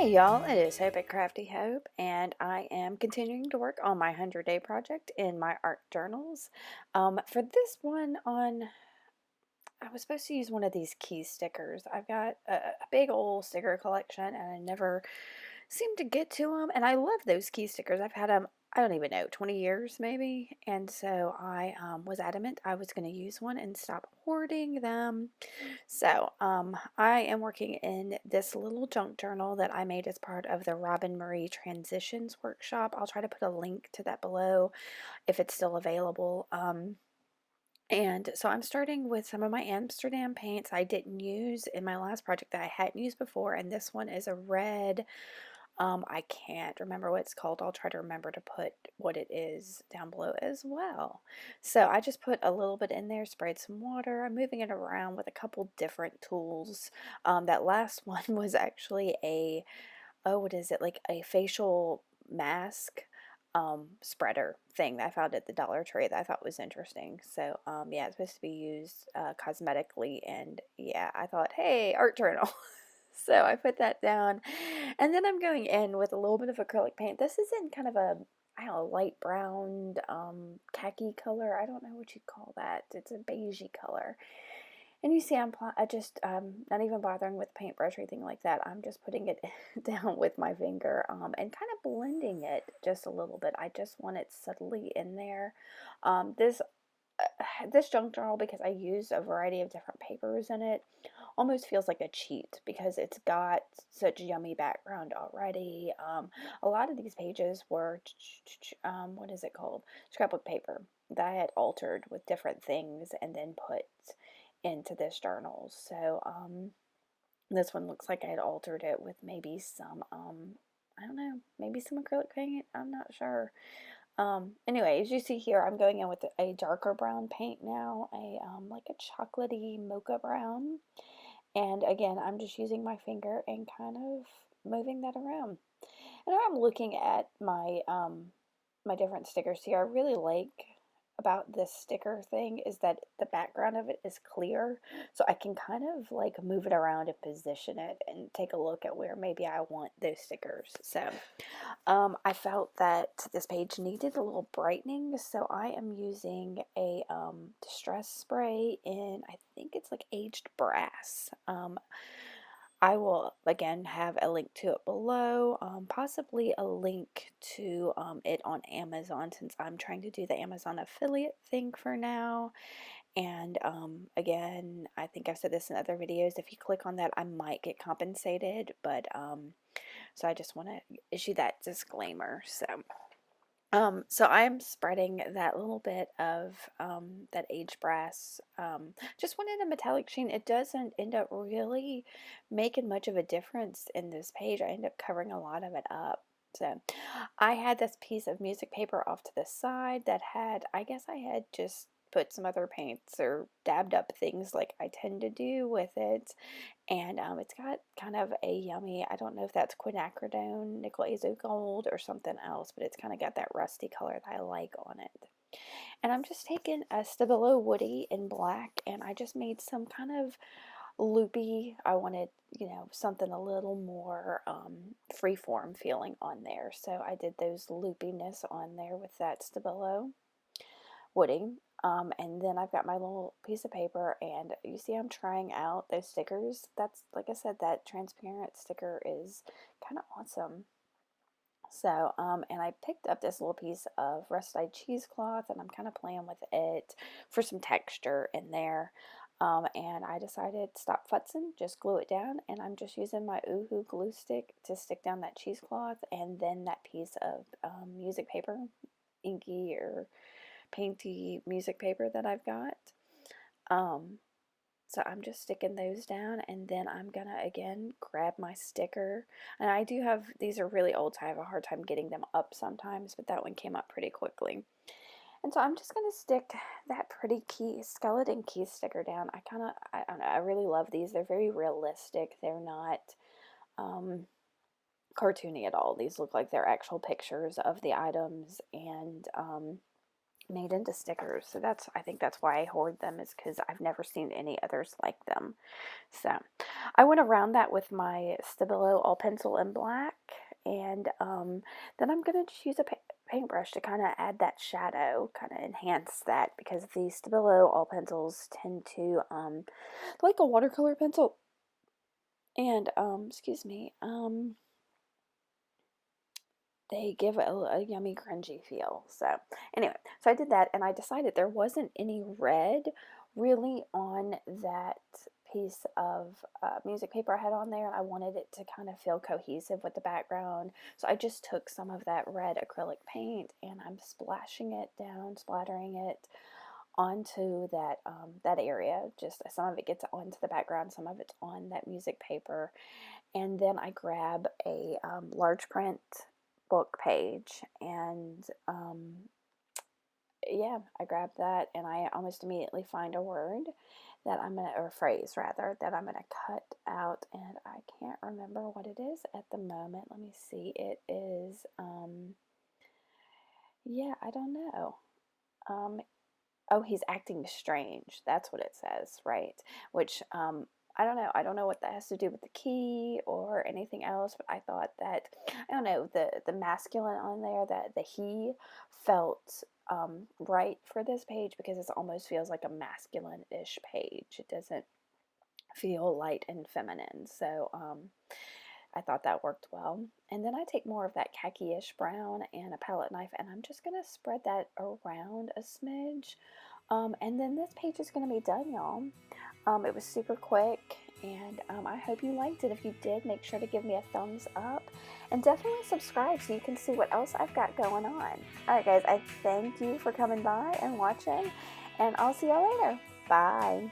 Hey y'all, it is Hope at Crafty Hope, and I am continuing to work on my 100-day project in my art journals. For this one I was supposed to use one of these key stickers. I've got a big old sticker collection, and I never seem to get to them, and I love those key stickers. I've had them, I don't even know, 20 years maybe, and so I was adamant I was going to use one and stop hoarding them. So, I am working in this little junk journal that I made as part of the Robin Marie Transitions workshop. I'll try to put a link to that below if it's still available. And so I'm starting with some of my Amsterdam paints I didn't use in my last project that I hadn't used before, and this one is a red. I can't remember what it's called. I'll try to remember to put what it is down below as well. So I just put a little bit in there, sprayed some water. I'm moving it around with a couple different tools. That last one was actually what is it, like a facial mask spreader thing that I found at the Dollar Tree that I thought was interesting. So yeah, it's supposed to be used cosmetically, and yeah, I thought, hey, art journal. So I put that down, and then I'm going in with a little bit of acrylic paint. This is in kind of a, I don't know, light brown, khaki color. I don't know what you'd call that. It's a beigey color. And you see, I just not even bothering with paintbrush or anything like that. I'm just putting it down with my finger and kind of blending it just a little bit. I just want it subtly in there. This junk journal, because I use a variety of different papers in it, almost feels like a cheat because it's got such yummy background already. A lot of these pages were, what is it called? Scrapbook paper that I had altered with different things and then put into this journal. So this one looks like I had altered it with maybe some, I don't know, maybe some acrylic paint. I'm not sure. Anyway, as you see here, I'm going in with a darker brown paint now, like a chocolatey mocha brown. And again, I'm just using my finger and kind of moving that around. And I'm looking at my different stickers here. I really like about this sticker thing is that the background of it is clear, so I can kind of like move it around and position it and take a look at where maybe I want those stickers. So I felt that this page needed a little brightening, so I am using a distress spray in, I think it's like aged brass. I will again have a link to it below, possibly a link to it on Amazon, since I'm trying to do the Amazon affiliate thing for now. And again, I think I've said this in other videos, if you click on that, I might get compensated, but so I just want to issue that disclaimer. So I'm spreading that little bit of that aged brass. Just wanted a metallic sheen. It doesn't end up really making much of a difference in this page. I end up covering a lot of it up. So I had this piece of music paper off to the side that had, I guess I had just put some other paints or dabbed up things like I tend to do with it. And it's got kind of a yummy, I don't know if that's quinacridone, nickel azo gold, or something else, but it's kind of got that rusty color that I like on it. And I'm just taking a Stabilo Woody in black, and I just made some kind of loopy, I wanted, something a little more freeform feeling on there. So I did those loopiness on there with that Stabilo Woody. And then I've got my little piece of paper, and you see I'm trying out those stickers. That's, like I said, that transparent sticker is kind of awesome. So, and I picked up this little piece of rusty cheesecloth, and I'm kind of playing with it for some texture in there. And I decided stop futzing, just glue it down, and I'm just using my Oohoo glue stick to stick down that cheesecloth, and then that piece of music paper, inky or painty music paper that I've got. So I'm just sticking those down, and then I'm gonna again grab my sticker. And I do have, these are really old, so I have a hard time getting them up sometimes, but that one came up pretty quickly. And so I'm just gonna stick that pretty skeleton key sticker down. I don't know, I really love these. They're very realistic. They're not cartoony at all. These look like they're actual pictures of the items, and made into stickers. So I think that's why I hoard them, is because I've never seen any others like them. So I went around that with my Stabilo all pencil in black, and then I'm gonna just use a paintbrush to kind of add that shadow, kind of enhance that, because the Stabilo all pencils tend to like a watercolor pencil, and excuse me, they give a yummy grungy feel. So anyway, so I did that, and I decided there wasn't any red really on that piece of music paper I had on there. I wanted it to kind of feel cohesive with the background, so I just took some of that red acrylic paint and I'm splashing it down, splattering it onto that area. Just some of it gets onto the background, some of it's on that music paper, and then I grab a large print book page, and yeah, I grab that, and I almost immediately find a word that I'm gonna, or a phrase rather, that I'm gonna cut out, and I can't remember what it is at the moment. Let me see. It is yeah, I don't know. Um, oh, he's acting strange. That's what it says, right? Which I don't know. I don't know what that has to do with the key or anything else, but I thought that, I don't know, the masculine on there, that the he felt right for this page, because it almost feels like a masculine-ish page. It doesn't feel light and feminine. So I thought that worked well. And then I take more of that khaki-ish brown and a palette knife, and I'm just going to spread that around a smidge. And then this page is going to be done, y'all. It was super quick, and I hope you liked it. If you did, make sure to give me a thumbs up, and definitely subscribe so you can see what else I've got going on. Alright guys, I thank you for coming by and watching, and I'll see y'all later. Bye.